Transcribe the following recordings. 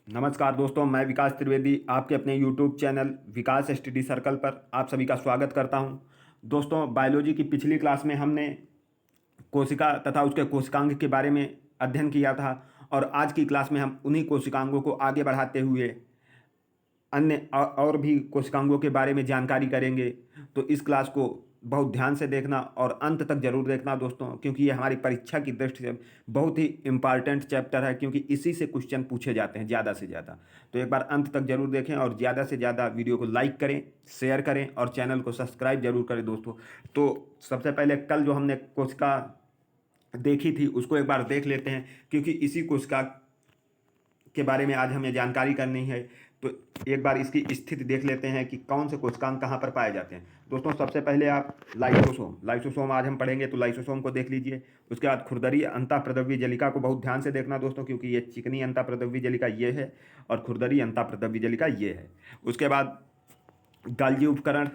नमस्कार दोस्तों, मैं विकास त्रिवेदी आपके अपने यूट्यूब चैनल विकास स्टडी सर्कल पर आप सभी का स्वागत करता हूं। दोस्तों, बायोलॉजी की पिछली क्लास में हमने कोशिका तथा उसके कोशिकांग के बारे में अध्ययन किया था और आज की क्लास में हम उन्हीं कोशिकांगों को आगे बढ़ाते हुए अन्य और भी कोशिकांगों के बारे में जानकारी करेंगे। तो इस क्लास को बहुत ध्यान से देखना और अंत तक जरूर देखना दोस्तों, क्योंकि ये हमारी परीक्षा की दृष्टि से बहुत ही इम्पॉर्टेंट चैप्टर है, क्योंकि इसी से क्वेश्चन पूछे जाते हैं ज़्यादा से ज़्यादा। तो एक बार अंत तक जरूर देखें और ज़्यादा से ज़्यादा वीडियो को लाइक करें, शेयर करें और चैनल को सब्सक्राइब जरूर करें दोस्तों। तो सबसे पहले कल जो हमने कोशिका देखी थी उसको एक बार देख लेते हैं, क्योंकि इसी कोशिका के बारे में आज हमें जानकारी करनी है। तो एक बार इसकी स्थिति देख लेते हैं कि कौन से कोशिकांग कहाँ पर पाए जाते हैं। दोस्तों, सबसे पहले आप लाइसोसोम आज हम पढ़ेंगे, तो लाइसोसोम को देख लीजिए। उसके बाद खुरदरी अंतःप्रद्रव्य जलिका को बहुत ध्यान से देखना दोस्तों, क्योंकि ये चिकनी अंतःप्रद्रव्य जलिका ये है और खुरदरी अंतःप्रद्रव्य जलिका ये है। उसके बाद गाल्जी उपकरण,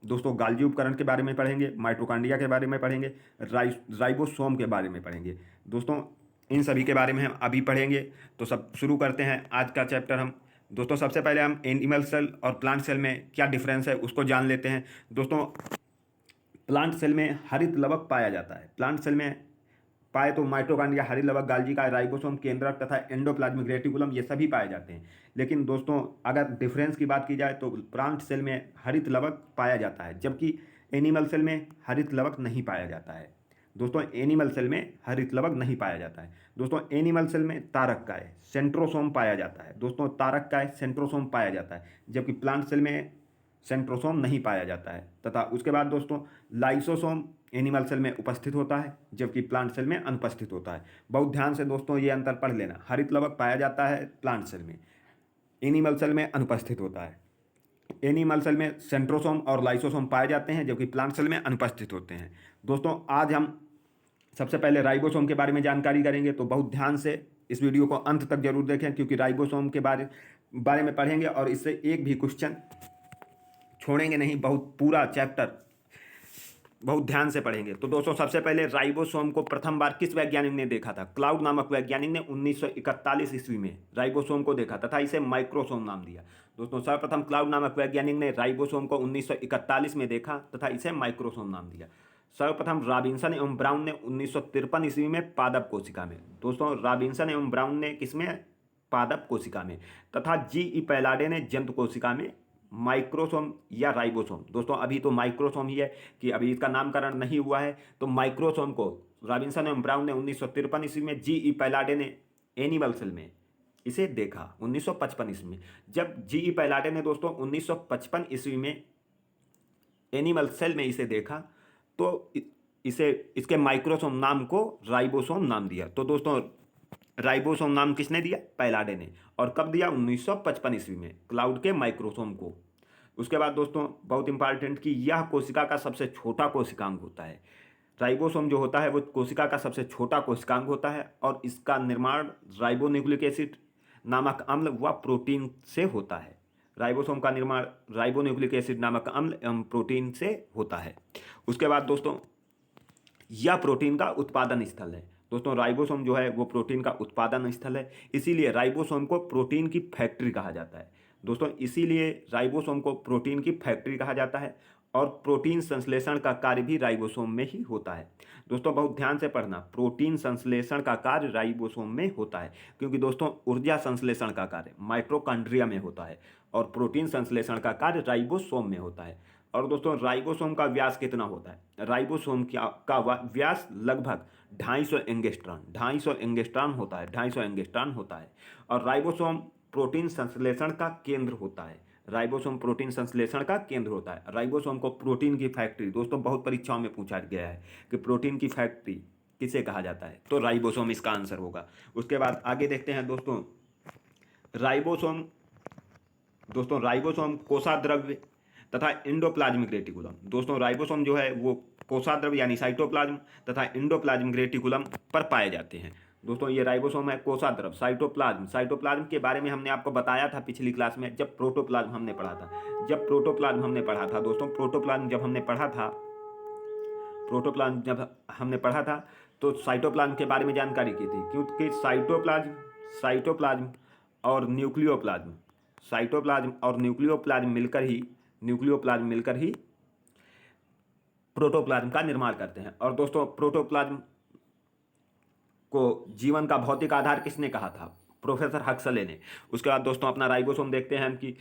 दोस्तों गाल्जी उपकरण के बारे में पढ़ेंगे, माइटोकॉन्ड्रिया के बारे में पढ़ेंगे, राइबोसोम के बारे में पढ़ेंगे। दोस्तों, इन सभी के बारे में हम अभी पढ़ेंगे। तो सब शुरू करते हैं आज का चैप्टर हम। दोस्तों, सबसे पहले हम एनिमल सेल और प्लांट सेल में क्या डिफरेंस है उसको जान लेते हैं। दोस्तों, प्लांट सेल में हरित लवक पाया जाता है। प्लांट सेल में पाए तो माइटोकॉन्ड्रिया, हरित लवक, गाल्जी का, राइबोसोम, केंद्रक तथा एंडोप्लाज्मिक रेटिकुलम ये सभी पाए जाते हैं। लेकिन दोस्तों, अगर डिफरेंस की बात की जाए तो प्लांट सेल में हरित लवक पाया जाता है, जबकि एनिमल सेल में हरित लवक नहीं पाया जाता है। दोस्तों, एनिमल सेल में हरित लवक नहीं पाया जाता है। दोस्तों, एनिमल सेल में तारक काय, सेंट्रोसोम पाया जाता है। दोस्तों, तारक काय, सेंट्रोसोम पाया जाता है, जबकि प्लांट सेल में सेंट्रोसोम नहीं पाया जाता है। तथा उसके बाद दोस्तों, लाइसोसोम एनिमल सेल में उपस्थित होता है, जबकि प्लांट सेल में अनुपस्थित होता है। बहुत ध्यान से दोस्तों ये अंतर पढ़ लेना। हरित लवक पाया जाता है प्लांट सेल में, एनिमल सेल में अनुपस्थित होता है। एनिमल सेल में सेंट्रोसोम और लाइसोसोम पाए जाते हैं, जबकि प्लांट सेल में अनुपस्थित होते हैं। दोस्तों, आज हम सबसे पहले राइबोसोम के बारे में जानकारी करेंगे, तो बहुत ध्यान से इस वीडियो को अंत तक जरूर देखें, क्योंकि राइबोसोम के बारे में पढ़ेंगे और इससे एक भी क्वेश्चन छोड़ेंगे नहीं। बहुत पूरा चैप्टर बहुत ध्यान से पढ़ेंगे। तो दोस्तों, सबसे पहले राइबोसोम को प्रथम बार किस वैज्ञानिक ने देखा था? क्लाउड नामक वैज्ञानिक ने 1941 ईस्वी में राइबोसोम को देखा तथा इसे माइक्रोसोम नाम दिया। दोस्तों, सर्वप्रथम क्लाउड नामक वैज्ञानिक ने राइबोसोम को 1941 में देखा तथा इसे माइक्रोसोम नाम दिया। सर्वप्रथम रॉबिन्सन एवं ब्राउन ने 1953 ईस्वी में पादप कोशिका में, दोस्तों रॉबिन्सन एवं ब्राउन ने किसमें? पादप कोशिका में। तथा जी पैलाडे ने जंतु कोशिका में माइक्रोसोम या राइबोसोम। दोस्तों, अभी तो माइक्रोसोम ही है कि अभी इसका नामकरण नहीं हुआ है। तो माइक्रोसोम को रॉबिन्सन एवं ब्राउन ने 1953 ईस्वी में, जी पैलाडे ने एनिमल सेल में इसे देखा 1955 ईस्वी में। जब जी पैलाडे ने दोस्तों 1955 ईस्वी में एनिमल सेल में इसे देखा, तो इसे इसके माइक्रोसोम नाम को राइबोसोम नाम दिया। तो दोस्तों, राइबोसोम नाम किसने दिया? पैलाडे ने। और कब दिया? 1955 ईस्वी में, क्लाउड के माइक्रोसोम को। उसके बाद दोस्तों, बहुत इंपॉर्टेंट कि यह कोशिका का सबसे छोटा कोशिकांग होता है। राइबोसोम जो होता है वो कोशिका का सबसे छोटा कोशिकांग होता है और इसका निर्माण राइबोन्यूक्लिक एसिड नामक अम्ल व प्रोटीन से होता है। राइबोसोम का निर्माण राइबोन्यूक्लिक एसिड नामक अम्ल एवं प्रोटीन से होता है। उसके बाद दोस्तों, यह प्रोटीन का उत्पादन स्थल है। दोस्तों, राइबोसोम जो है वो प्रोटीन का उत्पादन स्थल है, इसीलिए राइबोसोम को प्रोटीन की फैक्ट्री कहा जाता है। दोस्तों, इसीलिए राइबोसोम को प्रोटीन की फैक्ट्री कहा जाता है और प्रोटीन संश्लेषण का कार्य भी राइबोसोम में ही होता है। दोस्तों, बहुत ध्यान से पढ़ना, प्रोटीन संश्लेषण का कार्य राइबोसोम में होता है, क्योंकि दोस्तों ऊर्जा संश्लेषण का कार्य माइटोकॉन्ड्रिया में होता है और प्रोटीन संश्लेषण का कार्य राइबोसोम में होता है। और दोस्तों, राइबोसोम का व्यास कितना होता है? राइबोसोम का व्यास लगभग 250 एंगस्ट्रॉन 250 एंगस्ट्रॉन होता है, 250 एंगस्ट्रॉन होता है। और राइबोसोम प्रोटीन संश्लेषण का केंद्र होता है। राइबोसोम प्रोटीन संश्लेषण का केंद्र होता है। राइबोसोम को प्रोटीन की फैक्ट्री, दोस्तों बहुत परीक्षाओं में पूछा गया है कि प्रोटीन की फैक्ट्री किसे कहा जाता है, तो राइबोसोम इसका आंसर होगा। उसके बाद आगे देखते हैं दोस्तों, राइबोसोम दोस्तों राइबोसोम कोशाद्रव्य तथा इंडोप्लाज्मिक रेटिकुलम। दोस्तों, राइबोसोम जो है वो कोशाद्रव्य यानी साइटोप्लाज्म तथा इंडोप्लाज्मिक रेटिकुलम पर पाए जाते हैं। दोस्तों, ये राइबोसोम है कोशाद्रव्य, साइटोप्लाज्म के बारे में हमने आपको बताया था पिछली क्लास में, जब प्रोटोप्लाज्म हमने पढ़ा था। प्रोटोप्लाज्म जब हमने पढ़ा था तो साइटोप्लाज्म के बारे में जानकारी की थी, क्योंकि साइटोप्लाज्म और न्यूक्लियोप्लाज्म, साइटोप्लाज्म और न्यूक्लियोप्लाज्म मिलकर ही प्रोटोप्लाज्म का निर्माण करते हैं। और दोस्तों प्रोटोप्लाज्म को जीवन का भौतिक आधार किसने कहा था? प्रोफेसर हक्सले ने। उसके बाद दोस्तों अपना राइबोसोम देखते हैं हम कि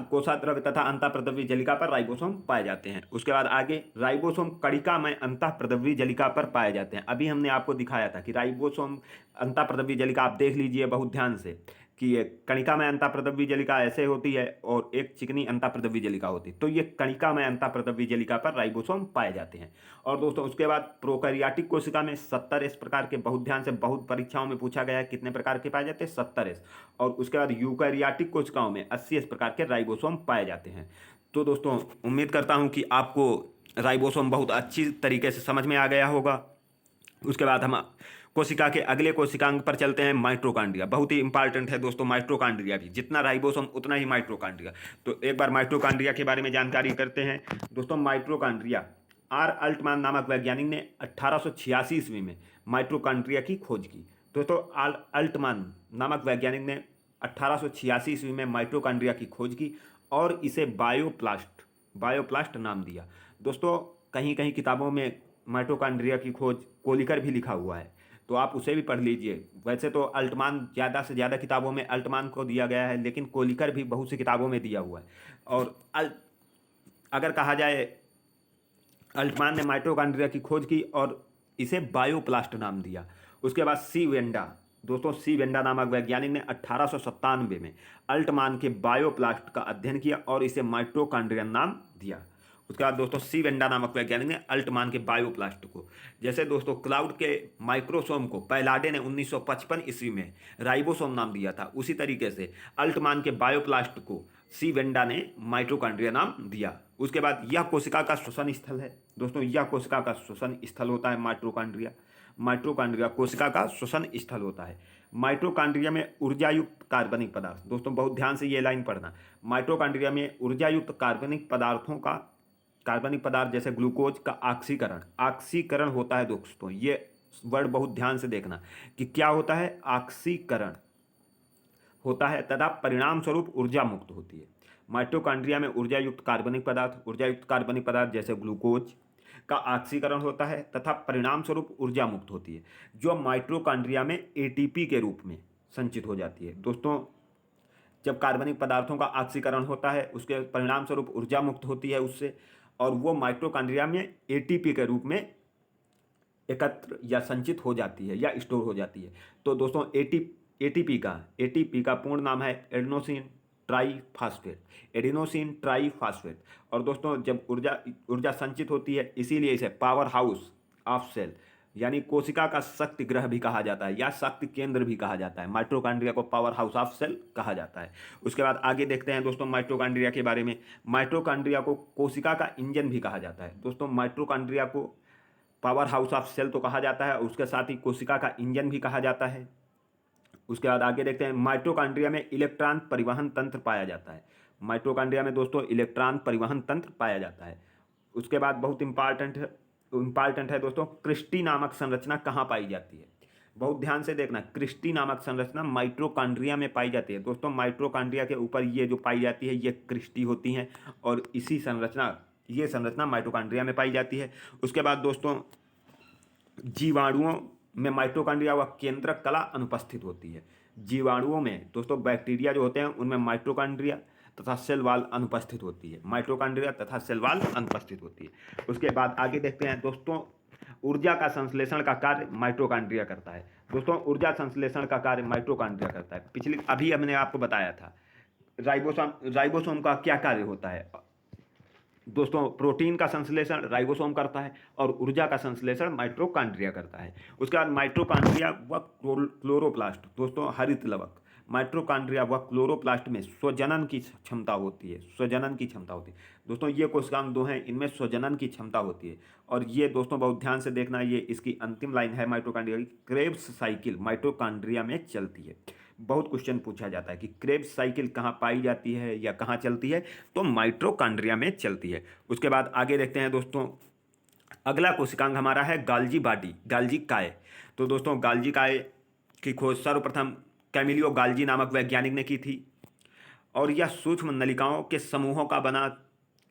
कोशाद्रव्य तथा अंतःप्रद्रव्य जलिका पर राइबोसोम पाए जाते हैं। उसके बाद आगे राइबोसोम कणिका में अंतःप्रद्रव्य जलिका पर पाए जाते हैं। अभी हमने आपको दिखाया था कि राइबोसोम अंतःप्रद्रव्य जलिका, आप देख लीजिए बहुत ध्यान से कि ये कणिका में अंतःप्रद्रव्य जलिका ऐसे होती है और एक चिकनी अंतःप्रद्रव्य जलिका होती है। तो ये कणिका में अंतःप्रद्रव्य जलिका पर राइबोसोम पाए जाते हैं। और दोस्तों उसके बाद प्रोकैरियोटिक कोशिका में 70 इस प्रकार के, बहुत ध्यान से, बहुत परीक्षाओं में पूछा गया है कितने प्रकार के पाए जाते हैं? 70 इस। और उसके बाद यूकैरियोटिक कोशिकाओं में 80 इस प्रकार के राइबोसोम पाए जाते हैं। तो दोस्तों उम्मीद करता हूँ कि आपको राइबोसोम बहुत अच्छी तरीके से समझ में आ गया होगा। उसके बाद हम कोशिका के अगले कोशिकांग पर चलते हैं, माइटोकॉन्ड्रिया। बहुत ही इंपॉर्टेंट है दोस्तों माइटोकॉन्ड्रिया भी, जितना राइबोसोम उतना ही माइटोकॉन्ड्रिया। तो एक बार माइटोकॉन्ड्रिया के बारे में जानकारी करते हैं। दोस्तों माइटोकॉन्ड्रिया, आर अल्टमान नामक वैज्ञानिक ने 1886 ईस्वी में माइटोकॉन्ड्रिया की खोज की। दोस्तों अल्टमान नामक वैज्ञानिक ने 1886 ईस्वी में माइटोकॉन्ड्रिया की खोज की और इसे बायोप्लास्ट नाम दिया। दोस्तों कहीं कहीं किताबों में माइटोकॉन्ड्रिया की खोज कोलिकर भी लिखा हुआ है, तो आप उसे भी पढ़ लीजिए। वैसे तो अल्टमान, ज़्यादा से ज़्यादा किताबों में अल्टमान को दिया गया है, लेकिन कोलिकर भी बहुत सी किताबों में दिया हुआ है। और अगर कहा जाए, अल्टमान ने माइटोकॉन्ड्रिया की खोज की और इसे बायोप्लास्ट नाम दिया। उसके बाद सी वेंडा, दोस्तों सी वेंडा नामक वैज्ञानिक ने 1897 में अल्टमान के बायोप्लास्ट का अध्ययन किया और इसे माइटोकॉन्ड्रिया नाम दिया। उसके बाद दोस्तों सी वेंडा नामक वैज्ञानिक ने अल्टमान के बायोप्लास्ट को, जैसे दोस्तों क्लाउड के माइक्रोसोम को पैलाडे ने 1955 ईस्वी में राइबोसोम नाम दिया था, उसी तरीके से अल्टमान के बायोप्लास्ट को सी वेंडा ने माइटोकॉन्ड्रिया नाम दिया। उसके बाद यह कोशिका का श्वसन स्थल है। दोस्तों यह कोशिका का श्वसन स्थल होता है माइटोकॉन्ड्रिया कोशिका का श्वसन स्थल होता है। माइटोकॉन्ड्रिया में ऊर्जायुक्त कार्बनिक पदार्थ, दोस्तों बहुत ध्यान से ये लाइन पढ़ना, माइटोकॉन्ड्रिया में ऊर्जायुक्त कार्बनिक पदार्थ जैसे ग्लूकोज का ऑक्सीकरण होता है। दोस्तों ये वर्ड बहुत ध्यान से देखना कि क्या होता है, ऑक्सीकरण होता है तथा परिणाम स्वरूप ऊर्जा मुक्त होती है। माइटोकॉन्ड्रिया में ऊर्जायुक्त कार्बनिक पदार्थ जैसे ग्लूकोज का ऑक्सीकरण होता है तथा परिणाम स्वरूप ऊर्जा मुक्त होती है, जो माइटोकॉन्ड्रिया में एटीपी के रूप में संचित हो जाती है। दोस्तों जब कार्बनिक पदार्थों का ऑक्सीकरण होता है, उसके परिणाम स्वरूप ऊर्जा मुक्त होती है उससे, और वो माइटोकॉन्ड्रिया में एटीपी के रूप में एकत्र या संचित हो जाती है या स्टोर हो जाती है। तो दोस्तों एटीपी का पूर्ण नाम है एडेनोसिन ट्राईफॉस्फेट। और दोस्तों जब ऊर्जा संचित होती है, इसीलिए इसे पावर हाउस ऑफ सेल यानी कोशिका का शक्ति ग्रह भी कहा जाता है या शक्ति केंद्र भी कहा जाता है। माइटोकॉन्ड्रिया को पावर हाउस ऑफ सेल कहा जाता है। उसके बाद आगे देखते हैं दोस्तों माइटोकॉन्ड्रिया के बारे में। माइटोकॉन्ड्रिया को कोशिका का इंजन भी कहा जाता है। दोस्तों माइटोकॉन्ड्रिया को पावर हाउस ऑफ सेल तो कहा जाता है, उसके साथ ही कोशिका का इंजन भी कहा जाता है। उसके बाद आगे देखते हैं, माइटोकॉन्ड्रिया में इलेक्ट्रॉन परिवहन तंत्र पाया जाता है। माइटोकॉन्ड्रिया में दोस्तों इलेक्ट्रॉन परिवहन तंत्र पाया जाता है। उसके बाद बहुत इंपॉर्टेंट है दोस्तों, क्रिस्टी नामक संरचना कहाँ पाई जाती है? बहुत ध्यान से देखना, क्रिस्टी नामक संरचना माइटोकॉन्ड्रिया में पाई जाती है। दोस्तों माइटोकॉन्ड्रिया के ऊपर ये जो पाई जाती है ये क्रिस्टी होती हैं और ये संरचना माइटोकॉन्ड्रिया में पाई जाती है। उसके बाद दोस्तों जीवाणुओं में माइटोकॉन्ड्रिया व केंद्रक कला अनुपस्थित होती है। जीवाणुओं में दोस्तों बैक्टीरिया जो होते हैं उनमें माइटोकॉन्ड्रिया तथा सेल वॉल अनुपस्थित होती है। उसके बाद आगे देखते हैं दोस्तों, ऊर्जा का संश्लेषण का कार्य माइटोकॉन्ड्रिया करता है। दोस्तों ऊर्जा संश्लेषण का कार्य माइटोकॉन्ड्रिया करता है। अभी हमने आपको बताया था राइबोसोम का क्या कार्य होता है। दोस्तों प्रोटीन का संश्लेषण राइबोसोम करता है और ऊर्जा का संश्लेषण माइटोकॉन्ड्रिया करता है। उसके बाद माइटोकॉन्ड्रिया व क्लोरोप्लास्ट, दोस्तों हरित लवक, माइटोकॉन्ड्रिया व क्लोरोप्लास्ट में स्वजनन की क्षमता होती है। दोस्तों ये कोशिकांग दो हैं, इनमें स्वजनन की क्षमता होती है। और ये दोस्तों बहुत ध्यान से देखना, ये इसकी अंतिम लाइन है माइटोकॉन्ड्रिया की, क्रेब्स साइकिल माइटोकॉन्ड्रिया में चलती है। बहुत क्वेश्चन पूछा जाता है कि क्रेब्स साइकिल कहाँ पाई जाती है या कहाँ चलती है, तो माइटोकॉन्ड्रिया में चलती है। उसके बाद आगे देखते हैं दोस्तों, अगला कोशिकांग हमारा है गाल्जी काय। तो दोस्तों गाल्जी काय की खोज सर्वप्रथम कैमिलियो गाल्जी नामक वैज्ञानिक ने की थी। और यह सूक्ष्म नलिकाओं के समूहों का बना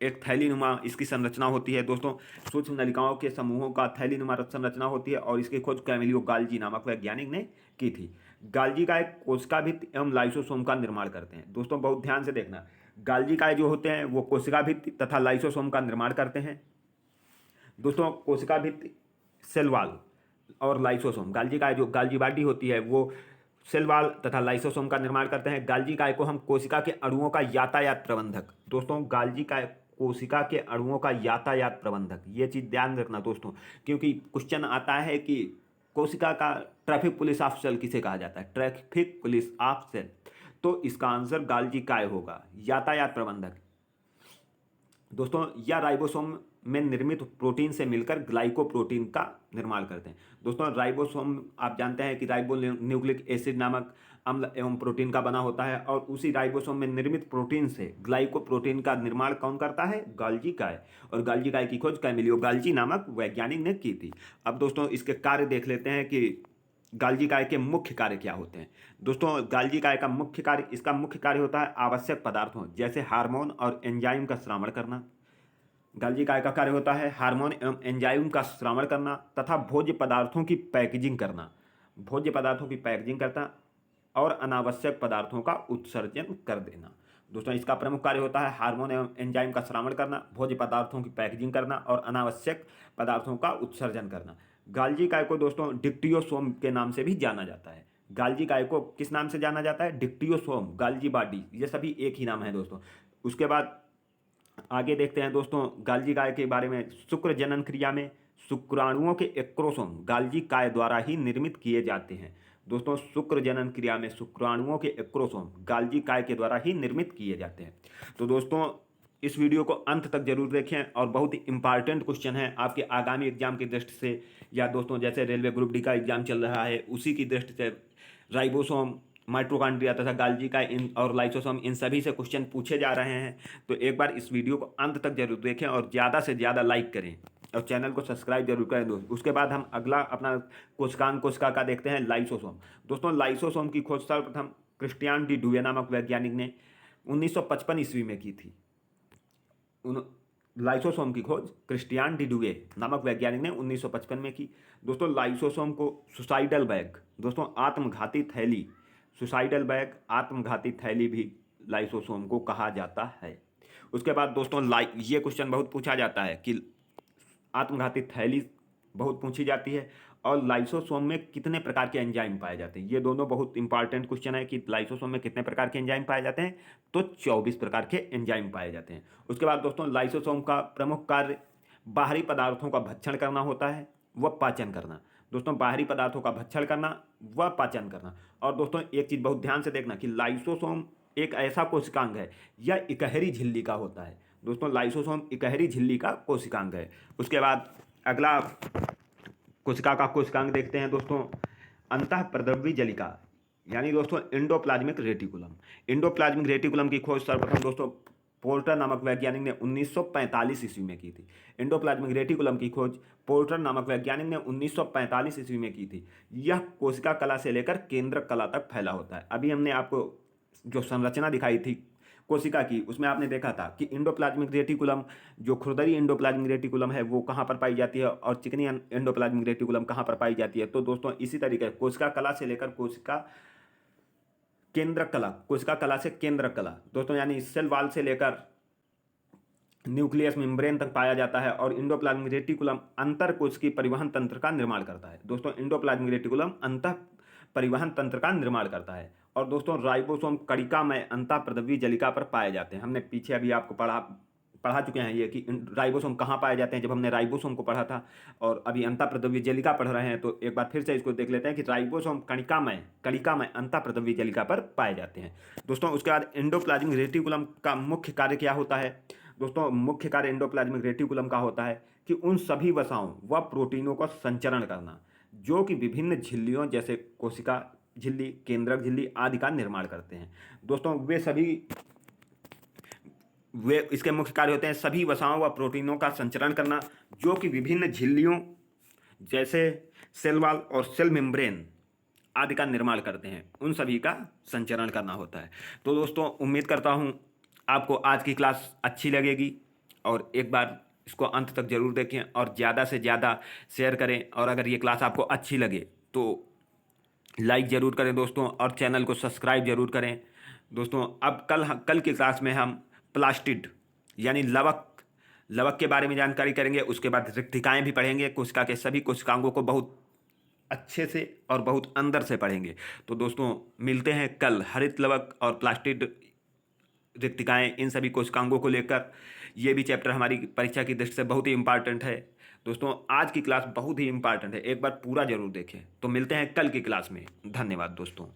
एक थैलीनुमा इसकी संरचना होती है। दोस्तों, सूक्ष्म नलिकाओं के समूहों का थैलीनुमा संरचना होती है और इसकी खोज कैमिलियो गाल्जी नामक वैज्ञानिक ने की थी। गाल्जी काय कोशिका भित्ति एवं लाइसोसोम का निर्माण करते हैं। दोस्तों, बहुत ध्यान से देखना, गाल्जी काय जो होते हैं वो कोशिका भित्ति तथा लाइसोसोम का निर्माण करते हैं। दोस्तों, कोशिका भित्ति, सेल वॉल और लाइसोसोम, गाल्जी काय जो गाल्जी बॉडी होती है वो सेल वॉल तथा लाइसोसोम का निर्माण करते हैं। गाल्जी काय को हम कोशिका के अणुओं का यातायात प्रबंधक, दोस्तों गाल्जी काय कोशिका के अणुओं का यातायात प्रबंधक, ये चीज़ ध्यान रखना दोस्तों, क्योंकि क्वेश्चन आता है कि कोशिका का ट्रैफिक पुलिस ऑफ सेल किसे कहा जाता है, ट्रैफिक पुलिस ऑफ सेल, तो इसका आंसर गाल्जी काय होगा, यातायात प्रबंधक। दोस्तों, यह राइबोसोम में निर्मित प्रोटीन से मिलकर ग्लाइकोप्रोटीन का निर्माण करते हैं। दोस्तों, राइबोसोम आप जानते हैं कि राइबो न्यूक्लिक एसिड नामक अम्ल एवं प्रोटीन का बना होता है और उसी राइबोसोम में निर्मित प्रोटीन से ग्लाइकोप्रोटीन का निर्माण कौन करता है, गाल्जी काय। और गाल्जी काय की खोज कैमिलियो गाल्जी नामक वैज्ञानिक ने की थी। अब दोस्तों, इसके कार्य देख लेते हैं कि गाल्जी काय के मुख्य कार्य क्या होते हैं। दोस्तों, गाल्जी काय का मुख्य कार्य, इसका मुख्य कार्य होता है आवश्यक पदार्थों जैसे हार्मोन और एंजाइम का श्रावण करना। गाल्जी काय का कार्य होता है हार्मोन एवं एंजाइम का श्रावण करना तथा भोज्य पदार्थों की पैकेजिंग करना, भोज्य पदार्थों की पैकेजिंग करना और अनावश्यक पदार्थों का उत्सर्जन कर देना। दोस्तों, इसका प्रमुख कार्य होता है हार्मोन एवं एंजाइम का श्रावण करना, भोज्य पदार्थों की पैकेजिंग करना और अनावश्यक पदार्थों का उत्सर्जन करना। गाल्जी काय को दोस्तों डिक्टियोसोम के नाम से भी जाना जाता है। गाल्जी काय को किस नाम से जाना जाता है, डिक्टियोसोम, गाल्जी बॉडी, ये सभी एक ही नाम है दोस्तों। उसके बाद आगे देखते हैं दोस्तों गाल्जी काय के बारे में। शुक्र जनन क्रिया में शुक्राणुओं के एक्रोसोम गाल्जी काय द्वारा ही निर्मित किए जाते हैं। दोस्तों, शुक्र जनन क्रिया में शुक्राणुओं के एक्रोसोम गाल्जी काय के द्वारा ही निर्मित किए जाते हैं। तो दोस्तों, इस वीडियो को अंत तक जरूर देखें और बहुत ही इंपॉर्टेंट क्वेश्चन है आपके आगामी एग्जाम की दृष्टि से, या दोस्तों जैसे रेलवे ग्रुप डी का एग्जाम चल रहा है उसी की दृष्टि से राइबोसोम, माइटोकॉन्ड्रिया तथा गाल्जी काय इन और लाइसोसोम, इन सभी से क्वेश्चन पूछे जा रहे हैं। तो एक बार इस वीडियो को अंत तक जरूर देखें और ज़्यादा से ज़्यादा लाइक करें और चैनल को सब्सक्राइब जरूर करें दोस्तों। उसके बाद हम अगला अपना कोशिका का देखते हैं, लाइसोसोम। दोस्तों, लाइसोसोम की खोज सर्वप्रथम क्रिस्टियान डी डुवे नामक वैज्ञानिक ने 1955 ईस्वी में की थी। लाइसोसोम की खोज क्रिस्टियान डी डुवे नामक वैज्ञानिक ने 1955 में की। दोस्तों, लाइसोसोम को सुसाइडल बैग, दोस्तों आत्मघाती थैली, सुसाइडल बैग, आत्मघाती थैली भी लाइसोसोम को कहा जाता है। उसके बाद दोस्तों ये क्वेश्चन बहुत पूछा जाता है कि आत्मघाती थैली बहुत पूछी जाती है और लाइसोसोम में कितने प्रकार के एंजाइम पाए जाते हैं। ये दोनों बहुत इंपॉर्टेंट क्वेश्चन है कि लाइसोसोम में कितने प्रकार के एंजाइम पाए जाते हैं, तो 24 प्रकार के एंजाइम पाए जाते हैं। उसके बाद दोस्तों लाइसोसोम का प्रमुख कार्य बाहरी पदार्थों का भक्षण करना होता है, वह पाचन करना। दोस्तों, बाहरी पदार्थों का भक्षण करना व पाचन करना। और दोस्तों, एक चीज़ बहुत ध्यान से देखना कि लाइसोसोम एक ऐसा कोशिकांग है, यह इकहरी झिल्ली का होता है। दोस्तों, लाइसोसोम इकहरी झिल्ली का कोशिकांग है। उसके बाद अगला कोशिकांग देखते हैं दोस्तों, अंतःप्रद्रव्य जलिका, यानी दोस्तों एंडोप्लाज्मिक रेटिकुलम। एंडोप्लाज्मिक रेटिकुलम की खोज सर्वप्रथम दोस्तों पोर्टर नामक वैज्ञानिक ने 1945 ईस्वी में की थी। एंडोप्लाज्मिक रेटिकुलम की खोज पोर्टर नामक वैज्ञानिक ने 1945 ईस्वी में की थी। यह कोशिका कला से लेकर केंद्रक कला तक फैला होता है। अभी हमने आपको जो संरचना दिखाई थी कोशिका की, उसमें आपने देखा था कि एंडोप्लाज्मिक रेटिकुलम, जो खुरदरी एंडोप्लाज्मिक रेटिकुलम है वो कहाँ पर पाई जाती है और चिकनी एंडोप्लाज्मिक रेटिकुलम कहाँ पर पाई जाती है। तो दोस्तों इसी तरीके कोशिका कला से लेकर कोशिका केंद्रक कला, कोशिका कला से केंद्रक कला दोस्तों, यानी सेल वॉल से लेकर न्यूक्लियस मेम्ब्रेन तक पाया जाता है। और एंडोप्लाज्मिक रेटिकुलम अंतर कोशिकीय परिवहन तंत्र का निर्माण करता है। दोस्तों, एंडोप्लाज्मिक रेटिकुलम अंतः परिवहन तंत्र का निर्माण करता है। और दोस्तों राइबोसोम कणिका में अंतःप्रद्रव्य जलिका पर पाए जाते हैं। हमने पीछे अभी आपको पढ़ा चुके हैं ये कि राइबोसोम कहाँ पाए जाते हैं, जब हमने राइबोसोम को पढ़ा था। और अभी अंतःप्रद्रव्य जलिका पढ़ रहे हैं, तो एक बार फिर से इसको देख लेते हैं कि राइबोसोम कणिका में अंतःप्रद्रव्य जलिका पर पाए जाते हैं दोस्तों। उसके बाद एंडोप्लाज्मिक रेटिकुलम का मुख्य कार्य क्या होता है। दोस्तों, मुख्य कार्य एंडोप्लाज्मिक रेटिकुलम का होता है कि उन सभी वसाओं व प्रोटीनों का संचरण करना जो कि विभिन्न झिल्लियों जैसे कोशिका झिल्ली, केंद्रक झिल्ली आदि का निर्माण करते हैं। दोस्तों, वे इसके मुख्य कार्य होते हैं सभी वसाओं व प्रोटीनों का संचरण करना जो कि विभिन्न झिल्लियों जैसे सेल वॉल और सेल मेम्ब्रेन आदि का निर्माण करते हैं, उन सभी का संचरण करना होता है। तो दोस्तों उम्मीद करता हूँ आपको आज की क्लास अच्छी लगेगी, और एक बार इसको अंत तक जरूर देखें और ज़्यादा से ज़्यादा शेयर करें, और अगर ये क्लास आपको अच्छी लगे तो लाइक ज़रूर करें दोस्तों, और चैनल को सब्सक्राइब जरूर करें दोस्तों। अब कल की क्लास में हम प्लास्टिड यानी लवक के बारे में जानकारी करेंगे। उसके बाद रिक्तिकाएँ भी पढ़ेंगे, कोशिका के सभी कोशिकांगों को बहुत अच्छे से और बहुत अंदर से पढ़ेंगे। तो दोस्तों मिलते हैं कल हरित लवक और प्लास्टिड रिक्तिकाएँ इन सभी कोशिकांगों को लेकर। ये भी चैप्टर हमारी परीक्षा की दृष्टि से बहुत ही इंपॉर्टेंट है दोस्तों। आज की क्लास बहुत ही इंपॉर्टेंट है, एक बार पूरा जरूर देखें। तो मिलते हैं कल की क्लास में। धन्यवाद दोस्तों।